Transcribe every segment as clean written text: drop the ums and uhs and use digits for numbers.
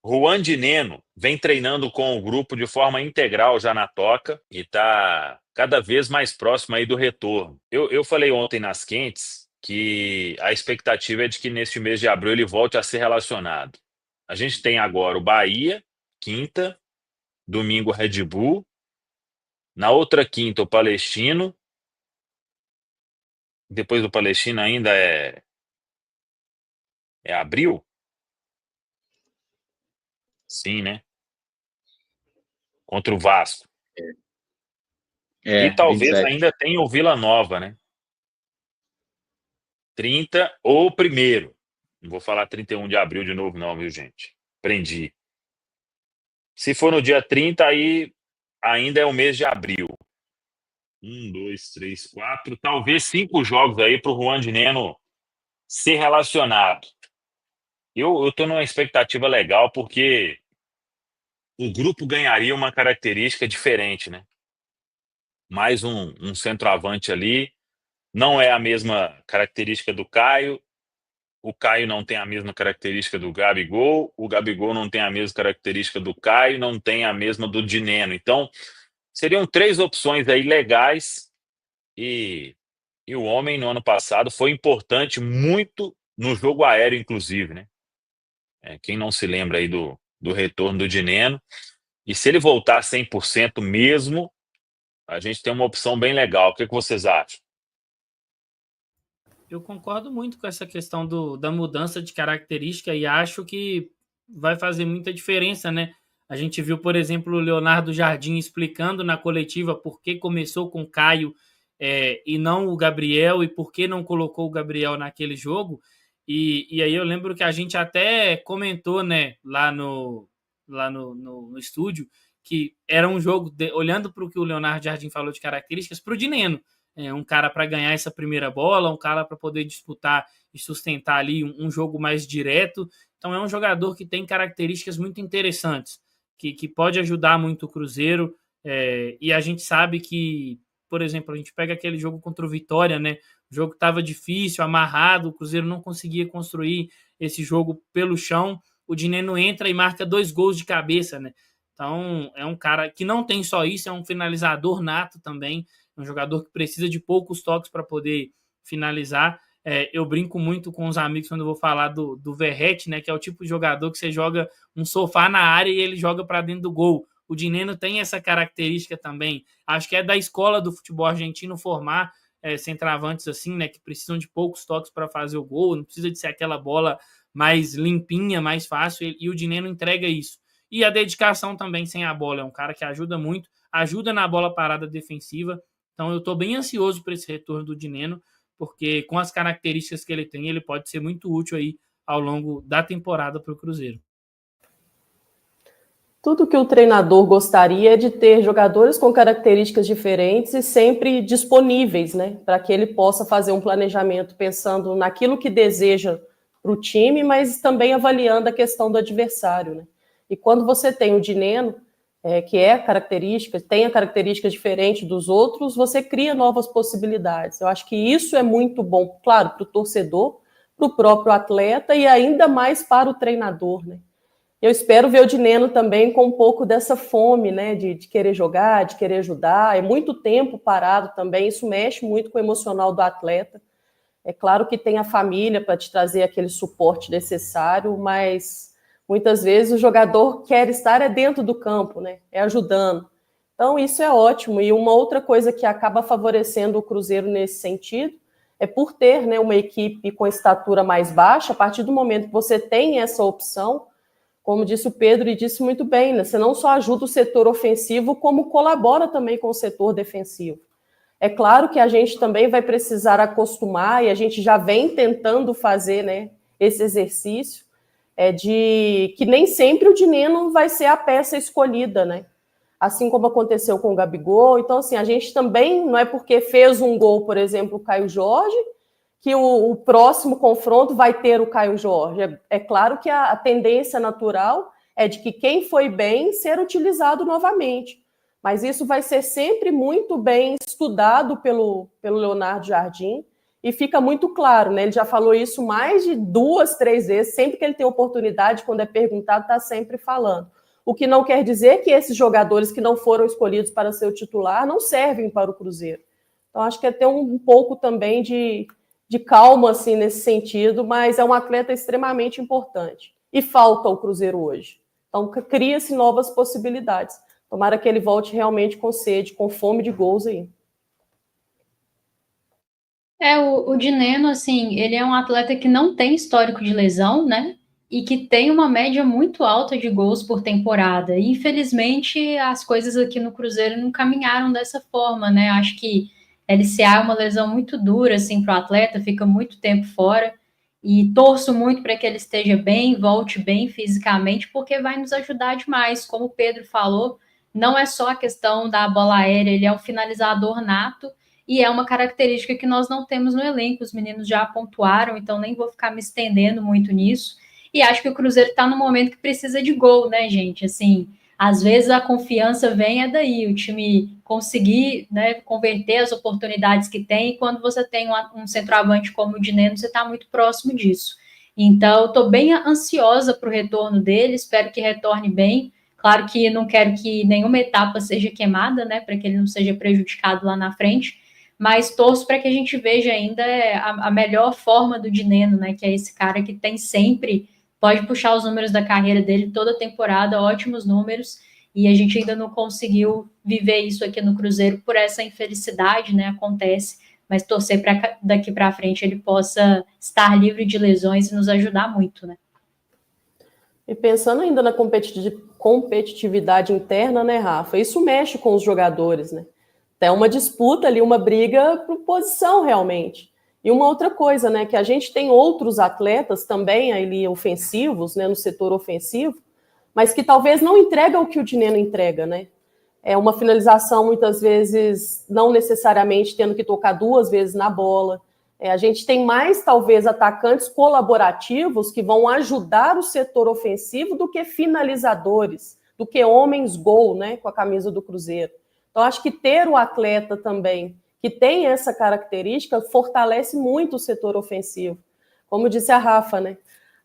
Juan de Neno vem treinando com o grupo de forma integral já na Toca e está cada vez mais próximo aí do retorno. Eu falei ontem nas quentes que a expectativa é de que neste mês de abril ele volte a ser relacionado. A gente tem agora o Bahia, quinta, domingo Red Bull, na outra quinta o Palestino, depois do Palestino ainda é abril? Sim, né? Contra o Vasco. E talvez 27. ainda tenha o Vila Nova, né? 30 ou primeiro. Não vou falar 31 de abril de novo, não, viu, gente? Prendi. Se for no dia 30, aí ainda é o mês de abril. 1, 2, 3, 4, talvez 5 jogos aí para o Juan de Neno ser relacionado. Eu tô numa expectativa legal porque o grupo ganharia uma característica diferente, né? Mais um centroavante ali. Não é a mesma característica do Caio. O Caio não tem a mesma característica do Gabigol, o Gabigol não tem a mesma característica do Caio, não tem a mesma do Dineno. Então, seriam 3 opções aí legais e o homem no ano passado foi importante muito no jogo aéreo, inclusive, né? Quem não se lembra aí do retorno do Dineno. E se ele voltar 100% mesmo, a gente tem uma opção bem legal. O que vocês acham? Eu concordo muito com essa questão da mudança de característica e acho que vai fazer muita diferença, né? A gente viu, por exemplo, o Leonardo Jardim explicando na coletiva por que começou com o Caio e não o Gabriel e por que não colocou o Gabriel naquele jogo. E aí eu lembro que a gente até comentou, né, lá no estúdio, que era um jogo, olhando para o que o Leonardo Jardim falou de características, para o Dineno. Um cara para ganhar essa primeira bola, um cara para poder disputar e sustentar ali um jogo mais direto. Então é um jogador que tem características muito interessantes, que pode ajudar muito o Cruzeiro. E a gente sabe que, por exemplo, a gente pega aquele jogo contra o Vitória, né? O jogo estava difícil, amarrado, o Cruzeiro não conseguia construir esse jogo pelo chão. O Dineno entra e marca 2 gols de cabeça, né? Então é um cara que não tem só isso, é um finalizador nato também, um jogador que precisa de poucos toques para poder finalizar. Eu brinco muito com os amigos quando eu vou falar do Verratti, né, que é o tipo de jogador que você joga um sofá na área e ele joga para dentro do gol. O Dineno tem essa característica também. Acho que é da escola do futebol argentino formar centroavantes assim, né, que precisam de poucos toques para fazer o gol, não precisa de ser aquela bola mais limpinha, mais fácil, e o Dineno entrega isso. E a dedicação também sem a bola, é um cara que ajuda muito, ajuda na bola parada defensiva. Então eu estou bem ansioso para esse retorno do Dineno, porque com as características que ele tem, ele pode ser muito útil aí ao longo da temporada para o Cruzeiro. Tudo que o treinador gostaria é de ter jogadores com características diferentes e sempre disponíveis, né, para que ele possa fazer um planejamento pensando naquilo que deseja para o time, mas também avaliando a questão do adversário, né? E quando você tem o Dineno, que tem a característica diferente dos outros, você cria novas possibilidades. Eu acho que isso é muito bom, claro, para o torcedor, para o próprio atleta e ainda mais para o treinador, né? Eu espero ver o Dineno também com um pouco dessa fome, né, de querer jogar, de querer ajudar. É muito tempo parado também, isso mexe muito com o emocional do atleta. É claro que tem a família para te trazer aquele suporte necessário, mas muitas vezes o jogador quer estar dentro do campo, né, ajudando. Então isso é ótimo. E uma outra coisa que acaba favorecendo o Cruzeiro nesse sentido é por ter, né, uma equipe com estatura mais baixa. A partir do momento que você tem essa opção, como disse o Pedro e disse muito bem, né? Você não só ajuda o setor ofensivo, como colabora também com o setor defensivo. É claro que a gente também vai precisar acostumar, e a gente já vem tentando fazer, né, esse exercício, de que nem sempre o Dineno vai ser a peça escolhida, né? Assim como aconteceu com o Gabigol. Então, assim, a gente também, não é porque fez um gol, por exemplo, o Caio Jorge, que o próximo confronto vai ter o Caio Jorge. É claro que a tendência natural é de que quem foi bem ser utilizado novamente. Mas isso vai ser sempre muito bem estudado pelo Leonardo Jardim e fica muito claro, né? Ele já falou isso mais de 2, 3 vezes, sempre que ele tem oportunidade, quando é perguntado, está sempre falando. O que não quer dizer que esses jogadores que não foram escolhidos para ser o titular não servem para o Cruzeiro. Então, acho que é ter um pouco também de calma assim, nesse sentido, mas é um atleta extremamente importante. E falta o Cruzeiro hoje. Então, cria-se novas possibilidades. Tomara que ele volte realmente com sede, com fome de gols aí. O Dineno, assim, ele é um atleta que não tem histórico de lesão, né? E que tem uma média muito alta de gols por temporada. E, infelizmente, as coisas aqui no Cruzeiro não caminharam dessa forma, né? Acho que LCA é uma lesão muito dura, assim, para o atleta, fica muito tempo fora. E torço muito para que ele esteja bem, volte bem fisicamente, porque vai nos ajudar demais. Como o Pedro falou, não é só a questão da bola aérea, ele é um finalizador nato, e é uma característica que nós não temos no elenco, os meninos já pontuaram, então nem vou ficar me estendendo muito nisso, e acho que o Cruzeiro está no momento que precisa de gol, né, gente, assim, às vezes a confiança vem daí, o time conseguir, né, converter as oportunidades que tem, e quando você tem um centroavante como o Dineno, você está muito próximo disso. Então, estou bem ansiosa para o retorno dele, espero que retorne bem. Claro que não quero que nenhuma etapa seja queimada, né, para que ele não seja prejudicado lá na frente, mas torço para que a gente veja ainda a melhor forma do Dineno, né, que é esse cara que tem sempre, pode puxar os números da carreira dele toda temporada, ótimos números, e a gente ainda não conseguiu viver isso aqui no Cruzeiro por essa infelicidade, né, acontece, mas torcer para daqui para frente ele possa estar livre de lesões e nos ajudar muito, né. E pensando ainda na competitividade interna, né, Rafa, isso mexe com os jogadores, né? É uma disputa ali, uma briga por posição realmente. E uma outra coisa, né, que a gente tem outros atletas também ali ofensivos, né, no setor ofensivo, mas que talvez não entrega o que o Dineno entrega, né? É uma finalização muitas vezes não necessariamente tendo que tocar 2 vezes na bola. A gente tem mais talvez atacantes colaborativos que vão ajudar o setor ofensivo do que finalizadores, do que homens gol, né, com a camisa do Cruzeiro. Então, acho que ter o atleta também que tem essa característica fortalece muito o setor ofensivo. Como disse a Rafa, né?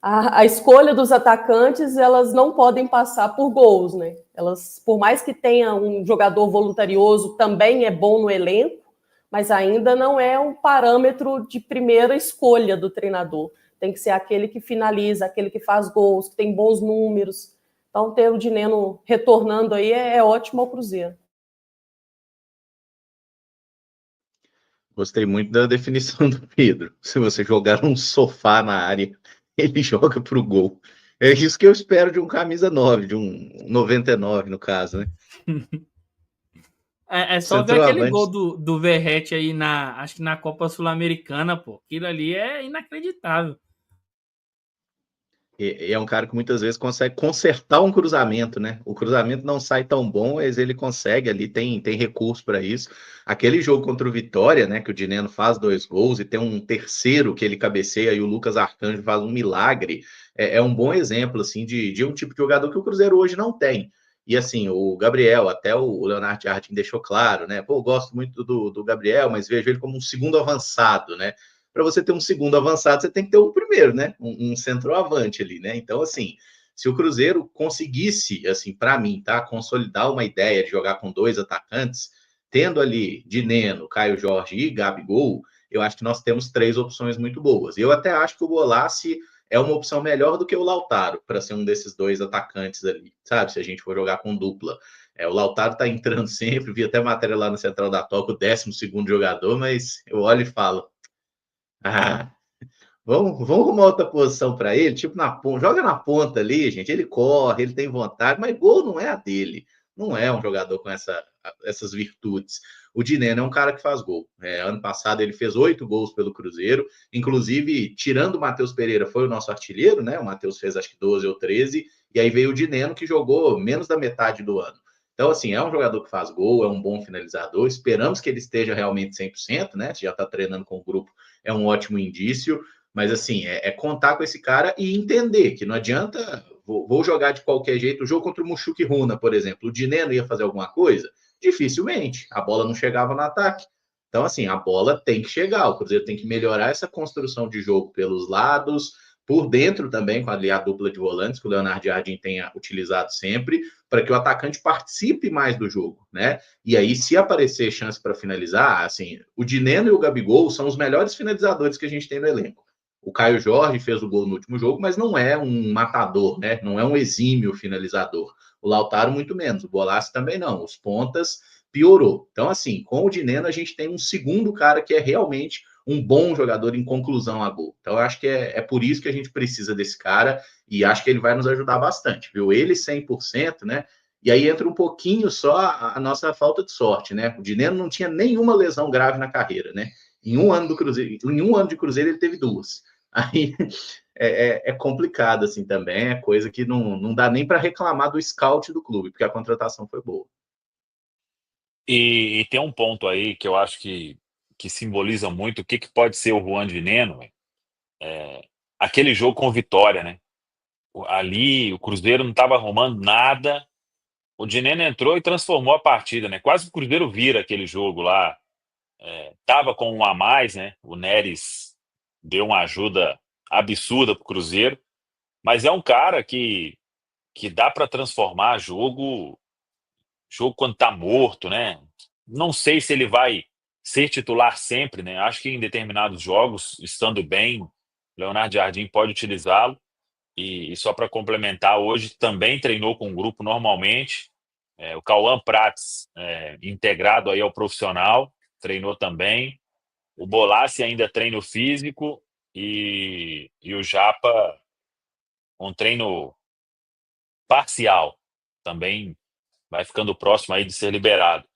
A escolha dos atacantes, elas não podem passar por gols, né? Elas, por mais que tenha um jogador voluntarioso, também é bom no elenco, mas ainda não é um parâmetro de primeira escolha do treinador. Tem que ser aquele que finaliza, aquele que faz gols, que tem bons números. Então, ter o Dineno retornando aí é ótimo ao Cruzeiro. Gostei muito da definição do Pedro. Se você jogar um sofá na área, ele joga para o gol. É isso que eu espero de um camisa 9, de um 99 no caso, né? É só ver aquele gol do Verratti aí acho que na Copa Sul-Americana, pô. Aquilo ali é inacreditável. É um cara que muitas vezes consegue consertar um cruzamento, né? O cruzamento não sai tão bom, mas ele consegue ali, tem recurso para isso. Aquele jogo contra o Vitória, né? Que o Dineno faz 2 gols e tem um terceiro que ele cabeceia e o Lucas Arcanjo faz um milagre. É um bom exemplo, assim, de um tipo de jogador que o Cruzeiro hoje não tem. E assim, o Gabriel, até o Leonardo Jardim deixou claro, né? Pô, eu gosto muito do Gabriel, mas vejo ele como um segundo avançado, né? Para você ter um segundo avançado, você tem que ter um primeiro, né? Um centroavante ali, né? Então, assim, se o Cruzeiro conseguisse, assim, para mim, tá? Consolidar uma ideia de jogar com 2 atacantes, tendo ali Dineno, Caio Jorge e Gabigol, eu acho que nós temos 3 opções muito boas. E eu até acho que o Golassi é uma opção melhor do que o Lautaro para ser um desses 2 atacantes ali, sabe? Se a gente for jogar com dupla. O Lautaro tá entrando sempre, vi até matéria lá na Central da Toca, o 12º jogador, mas eu olho e falo, vamos arrumar outra posição para ele, tipo na ponta, joga na ponta ali, gente. Ele corre, ele tem vontade, mas gol não é a dele. Não é um jogador com essas virtudes. O Dineno é um cara que faz gol. Ano passado ele fez 8 gols pelo Cruzeiro, inclusive, tirando o Matheus Pereira, foi o nosso artilheiro, né? O Matheus fez acho que 12 ou 13, e aí veio o Dineno, que jogou menos da metade do ano. Então, assim, é um jogador que faz gol, é um bom finalizador. Esperamos que ele esteja realmente 100%, né? Se já está treinando com o grupo, é um ótimo indício. Mas, assim, contar com esse cara e entender que não adianta, vou jogar de qualquer jeito. O jogo contra o Mushuki Runa, por exemplo, o Dineno ia fazer alguma coisa? Dificilmente. A bola não chegava no ataque. Então, assim, a bola tem que chegar, o Cruzeiro tem que melhorar essa construção de jogo pelos lados, por dentro também, com a dupla de volantes, que o Leonardo Jardim tenha utilizado sempre, para que o atacante participe mais do jogo, né? E aí, se aparecer chance para finalizar, assim, o Dineno e o Gabigol são os melhores finalizadores que a gente tem no elenco. O Caio Jorge fez o gol no último jogo, mas não é um matador, né? Não é um exímio finalizador. O Lautaro, muito menos. O Bolasso também não. Os pontas piorou. Então, assim, com o Dineno, a gente tem um segundo cara que é realmente um bom jogador em conclusão a gol. Então, eu acho que é por isso que a gente precisa desse cara e acho que ele vai nos ajudar bastante, viu? Ele 100%, né? E aí entra um pouquinho só a nossa falta de sorte, né? O Dineno não tinha nenhuma lesão grave na carreira, né? Em um ano de Cruzeiro ele teve 2. Aí é complicado assim também, é coisa que não dá nem para reclamar do scout do clube, porque a contratação foi boa. E tem um ponto aí que eu acho que simboliza muito o que pode ser o Juan Dineno, aquele jogo com o Vitória, né? Ali o Cruzeiro não estava arrumando nada, o Dineno entrou e transformou a partida, né? Quase que o Cruzeiro vira aquele jogo lá. Tava com um a mais, né? O Neres deu uma ajuda absurda pro Cruzeiro, mas é um cara que dá para transformar jogo quando tá morto, né? Não sei se ele vai ser titular sempre, né? Acho que em determinados jogos, estando bem, Leonardo Jardim pode utilizá-lo. E só para complementar, hoje também treinou com o grupo normalmente. O Cauã Prats, integrado aí ao profissional, treinou também. O Bolassi ainda treino físico e o Japa um treino parcial. Também vai ficando próximo aí de ser liberado.